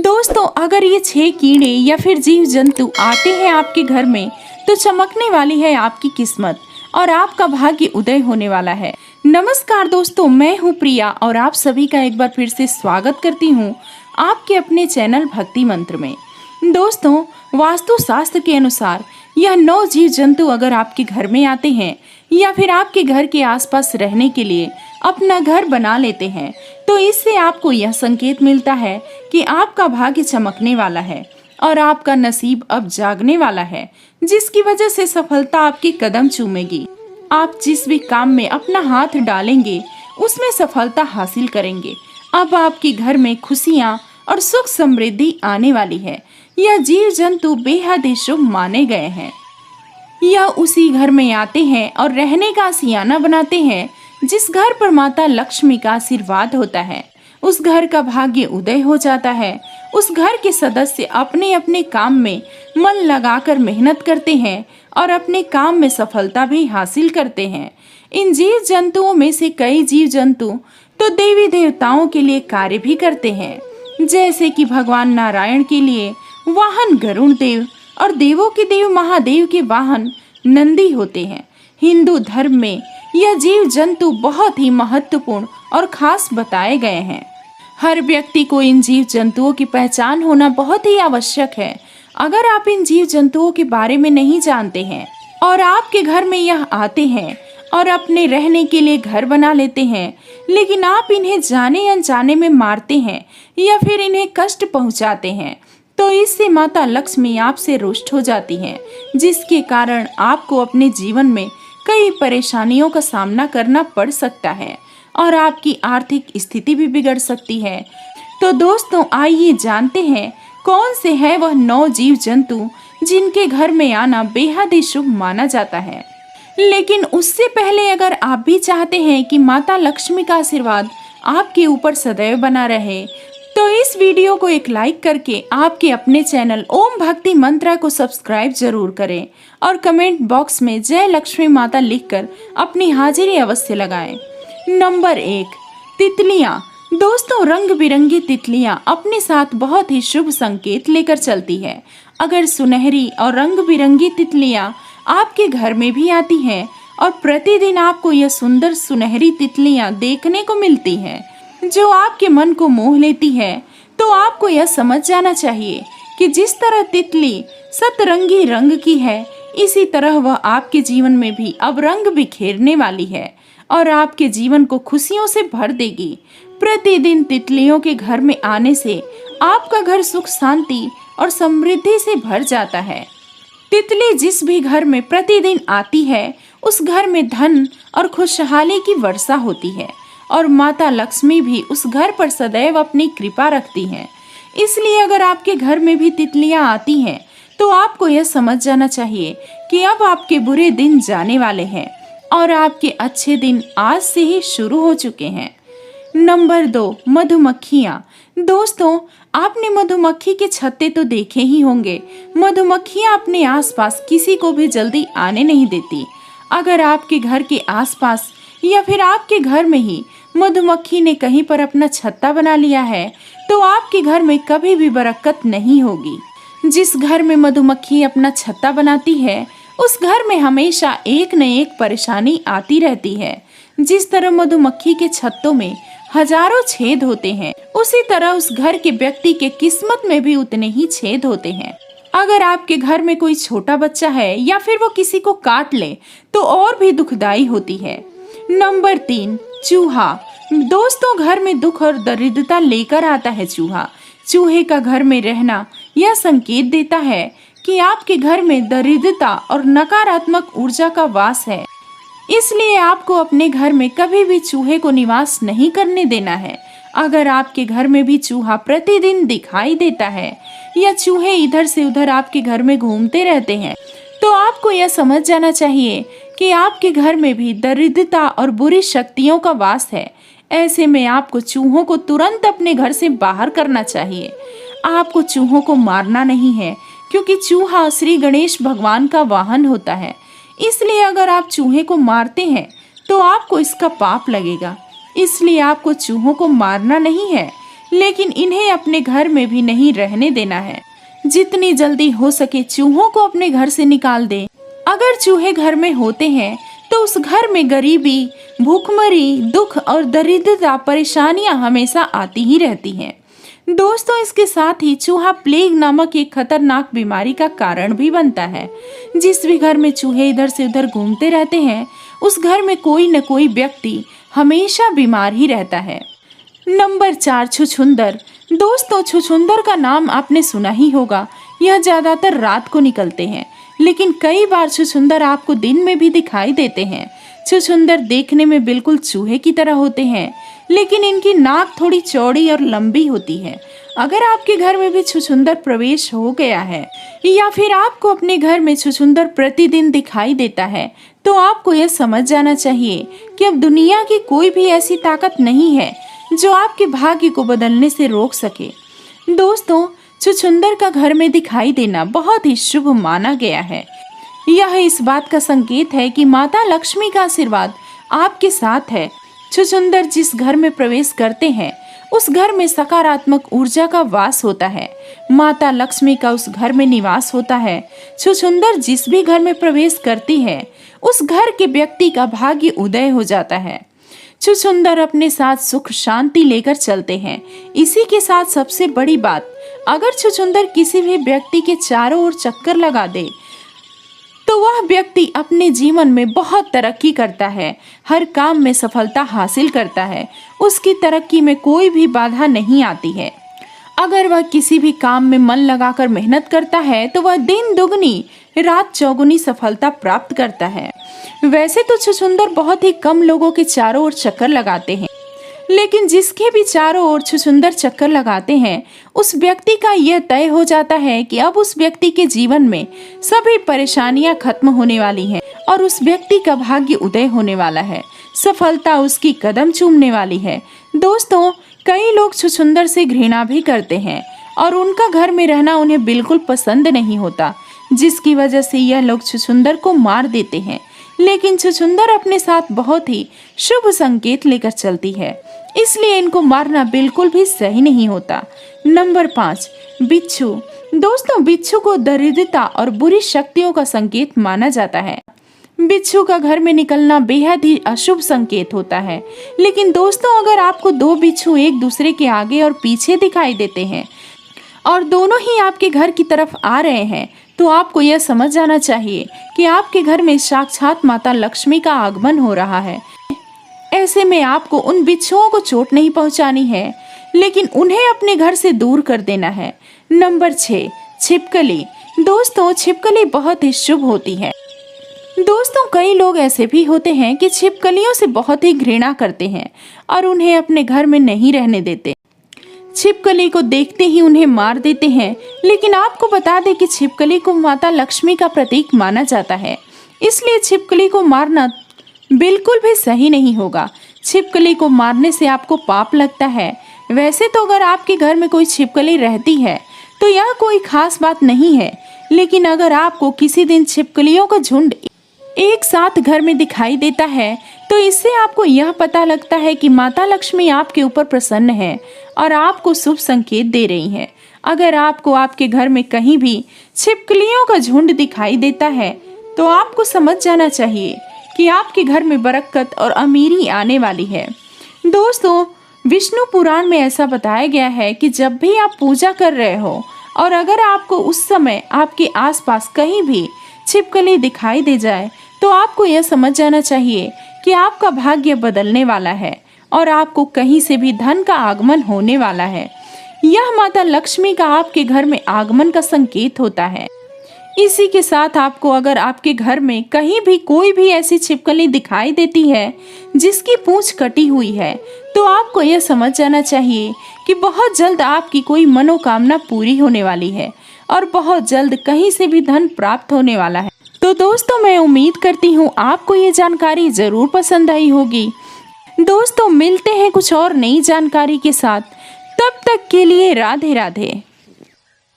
दोस्तों, अगर ये 6 कीड़े या फिर जीव जंतु आते हैं आपके घर में तो चमकने वाली है आपकी किस्मत और आपका भाग्य उदय होने वाला है। नमस्कार दोस्तों, मैं हूँ प्रिया और आप सभी का एक बार फिर से स्वागत करती हूँ आपके अपने चैनल भक्ति मंत्र में। दोस्तों, वास्तु शास्त्र के अनुसार यह 9 जीव जंतु अगर आपके घर में आते हैं या फिर आपके घर के आसपास रहने के लिए अपना घर बना लेते हैं तो इससे आपको यह संकेत मिलता है कि आपका भाग्य चमकने वाला है और आपका नसीब अब जागने वाला है, जिसकी वजह से सफलता आपके कदम चूमेगी। आप जिस भी काम में अपना हाथ डालेंगे उसमें सफलता हासिल करेंगे। अब आपके घर में खुशियाँ और सुख समृद्धि आने वाली है। यह जीव जंतु बेहद ही शुभ माने गए हैं। यह उसी घर में आते हैं और रहने का आशियाना बनाते हैं जिस घर पर माता लक्ष्मी का आशीर्वाद होता है। उस घर का भाग्य उदय हो जाता है। उस घर के सदस्य अपने अपने काम में मन लगाकर मेहनत करते हैं और अपने काम में सफलता भी हासिल करते हैं। इन जीव जंतुओं में से कई जीव जंतु तो देवी देवताओं के लिए कार्य भी करते हैं, जैसे कि भगवान नारायण के लिए वाहन गरुड़ देव और देवों के देव महादेव के वाहन नंदी होते हैं। हिंदू धर्म में यह जीव जंतु बहुत ही महत्वपूर्ण और खास बताए गए हैं। हर व्यक्ति को इन जीव जंतुओं की पहचान होना बहुत ही आवश्यक है। अगर आप इन जीव जंतुओं के बारे में नहीं जानते हैं और आपके घर में यह आते हैं और अपने रहने के लिए घर बना लेते हैं, लेकिन आप इन्हें जाने अनजाने में मारते हैं या फिर इन्हें कष्ट पहुंचाते हैं, तो इससे माता लक्ष्मी आपसे रुष्ट हो जाती हैं, जिसके कारण आपको अपने जीवन में कई परेशानियों का सामना करना पड़ सकता है और आपकी आर्थिक स्थिति भी बिगड़ सकती है। तो दोस्तों, आइए जानते हैं कौन से हैं वह 9 जीव जंतु जिनके घर में आना बेहद ही शुभ माना जाता है। लेकिन उससे पहले अगर आप भी चाहते हैं कि माता लक्ष्मी का आशीर्वाद आपके ऊपर सदैव बना रहे तो इस वीडियो को एक लाइक करके आपके अपने चैनल ओम भक्ति मंत्रा को सब्सक्राइब जरूर करें और कमेंट बॉक्स में जय लक्ष्मी माता लिखकर अपनी हाजिरी अवश्य लगाएं। नंबर 1, तितलियां। दोस्तों, रंग बिरंगी तितलियां अपने साथ बहुत ही शुभ संकेत लेकर चलती है। अगर सुनहरी और रंग बिरंगी तितलियां आपके घर में भी आती हैं और प्रतिदिन आपको यह सुंदर सुनहरी तितलियां देखने को मिलती हैं जो आपके मन को मोह लेती है, तो आपको यह समझ जाना चाहिए कि जिस तरह तितली सतरंगी रंग की है, इसी तरह वह आपके जीवन में भी अब रंग बिखेरने वाली है और आपके जीवन को खुशियों से भर देगी। प्रतिदिन तितलियों के घर में आने से आपका घर सुख शांति और समृद्धि से भर जाता है। तितली जिस भी घर में प्रतिदिन आती है उस घर में धन और खुशहाली की वर्षा होती है और माता लक्ष्मी भी उस घर पर सदैव अपनी कृपा रखती हैं। इसलिए अगर आपके घर में भी तितलियां आती हैं तो आपको यह समझ जाना चाहिए कि अब आपके बुरे दिन जाने वाले हैं और आपके अच्छे दिन आज से ही शुरू हो चुके हैं। नंबर 2, मधुमक्खियाँ। दोस्तों, आपने मधुमक्खी के छत्ते तो देखे ही होंगे। मधुमक्खियाँ अपने आसपास किसी को भी जल्दी आने नहीं देती। अगर आपके घर के आसपास या फिर आपके घर में ही मधुमक्खी ने कहीं पर अपना छत्ता बना लिया है तो आपके घर में कभी भी बरकत नहीं होगी। जिस घर में मधुमक्खी अपना छत्ता बनाती है उस घर में हमेशा एक न एक परेशानी आती रहती है। जिस तरह मधुमक्खी के छत्तों में हजारों छेद होते हैं, उसी तरह उस घर के व्यक्ति के किस्मत में भी उतने ही छेद होते हैं। अगर आपके घर में कोई छोटा बच्चा है या फिर वो किसी को काट ले तो और भी दुखदाई होती है। नंबर 3, चूहा। दोस्तों, घर में दुख और दरिद्रता लेकर आता है चूहा। चूहे का घर में रहना यह संकेत देता है कि आपके घर में दरिद्रता और नकारात्मक ऊर्जा का वास है। इसलिए आपको अपने घर में कभी भी चूहे को निवास नहीं करने देना है। अगर आपके घर में भी चूहा प्रतिदिन दिखाई देता है या चूहे इधर से उधर आपके घर में घूमते रहते हैं तो आपको यह समझ जाना चाहिए कि आपके घर में भी दरिद्रता और बुरी शक्तियों का वास है। ऐसे में आपको चूहों को तुरंत अपने घर से बाहर करना चाहिए। आपको चूहों को मारना नहीं है, क्योंकि चूहा श्री गणेश भगवान का वाहन होता है। इसलिए अगर आप चूहे को मारते हैं तो आपको इसका पाप लगेगा। इसलिए आपको चूहों को मारना नहीं है, लेकिन इन्हें अपने घर में भी नहीं रहने देना है। जितनी जल्दी हो सके चूहों को अपने घर से निकाल दे। अगर चूहे घर में होते हैं तो उस घर में गरीबी, भूखमरी, दुख और दरिद्रता, परेशानियां हमेशा आती ही रहती हैं। दोस्तों, इसके साथ ही चूहा प्लेग नामक एक खतरनाक बीमारी का कारण भी बनता है। जिस भी घर में चूहे इधर से उधर घूमते रहते हैं, उस घर में कोई न कोई व्यक्ति हमेशा बीमार ही रहता है। नंबर 4, छुछुंदर। दोस्तों, छुछुंदर का नाम आपने सुना ही होगा। यह ज्यादातर रात को निकलते हैं, लेकिन कई बार छुछुंदर आपको दिन में भी दिखाई देते हैं। छुछुंदर देखने में बिल्कुल चूहे की तरह होते हैं, लेकिन इनकी नाक थोड़ी चौड़ी और लंबी होती है। अगर आपके घर में भी छुछुंदर प्रवेश हो गया है या फिर आपको अपने घर में छुछुंदर प्रतिदिन दिखाई देता है, तो आपको यह समझ जाना चाहिए कि अब दुनिया की कोई भी ऐसी ताकत नहीं है जो आपके भाग्य को बदलने से रोक सके। दोस्तों, छुछुंदर का घर में दिखाई देना बहुत ही शुभ माना गया है। यह इस बात का संकेत है कि माता लक्ष्मी का आशीर्वाद आपके साथ है। छुछुंदर जिस घर में प्रवेश करते हैं, उस घर में सकारात्मक ऊर्जा का वास होता है। माता लक्ष्मी का उस घर में निवास होता है। छुछुंदर जिस भी घर में प्रवेश करती है, उस घर के व्यक्ति का भाग्य उदय हो जाता है। छुछुंदर अपने साथ सुख शांति लेकर चलते हैं। इसी के साथ सबसे बड़ी बात, अगर छुछुंदर किसी भी व्यक्ति के चारों ओर चक्कर लगा दे तो वह व्यक्ति अपने जीवन में बहुत तरक्की करता है, हर काम में सफलता हासिल करता है, उसकी तरक्की में कोई भी बाधा नहीं आती है। अगर वह किसी भी काम में मन लगाकर मेहनत करता है तो वह दिन दुगनी रात चौगुनी सफलता प्राप्त करता है। वैसे तो छुछुंदर बहुत ही कम लोगों के चारों ओर चक्कर लगाते हैं, लेकिन जिसके भी चारों ओर छुछुंदर चक्कर लगाते हैं, उस व्यक्ति का यह तय हो जाता है कि अब उस व्यक्ति के जीवन में सभी परेशानियां खत्म होने वाली हैं और उस व्यक्ति का भाग्य उदय होने वाला है। सफलता उसकी कदम चूमने वाली है। दोस्तों, कई लोग छुछुंदर से घृणा भी करते हैं और उनका घर में रहना उन्हें बिल्कुल पसंद नहीं होता, जिसकी वजह से यह लोग छुछुंदर को मार देते हैं। लेकिन छुछुंदर अपने साथ बहुत ही शुभ संकेत लेकर चलती है, इसलिए इनको मारना बिल्कुल भी सही नहीं होता। नंबर 5, बिच्छू। दोस्तों, बिच्छू को दरिद्रता और बुरी शक्तियों का संकेत माना जाता है। बिच्छू का घर में निकलना बेहद ही अशुभ संकेत होता है। लेकिन दोस्तों, अगर आपको 2 बिच्छू एक दूसरे के आगे और पीछे दिखाई देते हैं और दोनों ही आपके घर की तरफ आ रहे हैं, तो आपको यह समझ जाना चाहिए कि आपके घर में साक्षात माता लक्ष्मी का आगमन हो रहा है। ऐसे में आपको उन बिच्छुओं को चोट नहीं पहुंचानी है, लेकिन उन्हें अपने घर से दूर कर देना है। नंबर 6, छिपकली। दोस्तों, छिपकली बहुत ही शुभ होती है। दोस्तों, कई लोग ऐसे भी होते हैं कि छिपकलियों से बहुत ही घृणा करते हैं और उन्हें अपने घर में नहीं रहने देते। छिपकली को देखते ही उन्हें मार देते हैं। लेकिन आपको बता दें कि छिपकली को माता लक्ष्मी का प्रतीक माना जाता है, इसलिए छिपकली को मारना बिल्कुल भी सही नहीं होगा। छिपकली को मारने से आपको पाप लगता है। वैसे तो अगर आपके घर में कोई छिपकली रहती है तो यह कोई खास बात नहीं है, लेकिन अगर आपको किसी दिन छिपकलियों का झुंड एक साथ घर में दिखाई देता है तो इससे आपको यह पता लगता है कि माता लक्ष्मी आपके ऊपर प्रसन्न है और आपको शुभ संकेत दे रही है। अगर आपको आपके घर में कहीं भी छिपकलियों का झुंड दिखाई देता है तो आपको समझ जाना चाहिए कि आपके घर में बरकत और अमीरी आने वाली है। दोस्तों, विष्णु पुराण में ऐसा बताया गया है कि जब भी आप पूजा कर रहे हो और अगर आपको उस समय आपके आसपास कहीं भी छिपकली दिखाई दे जाए तो आपको यह समझ जाना चाहिए कि आपका भाग्य बदलने वाला है और आपको कहीं से भी धन का आगमन होने वाला है। यह माता लक्ष्मी का आपके घर में आगमन का संकेत होता है। इसी के साथ आपको अगर आपके घर में कहीं भी कोई भी ऐसी छिपकली दिखाई देती है जिसकी पूंछ कटी हुई है, तो आपको यह समझ जाना चाहिए कि बहुत जल्द आपकी कोई मनोकामना पूरी होने वाली है और बहुत जल्द कहीं से भी धन प्राप्त होने वाला है। तो दोस्तों, मैं उम्मीद करती हूँ आपको ये जानकारी जरूर पसंद आई होगी। दोस्तों, मिलते हैं कुछ और नई जानकारी के साथ। तब तक के लिए राधे राधे।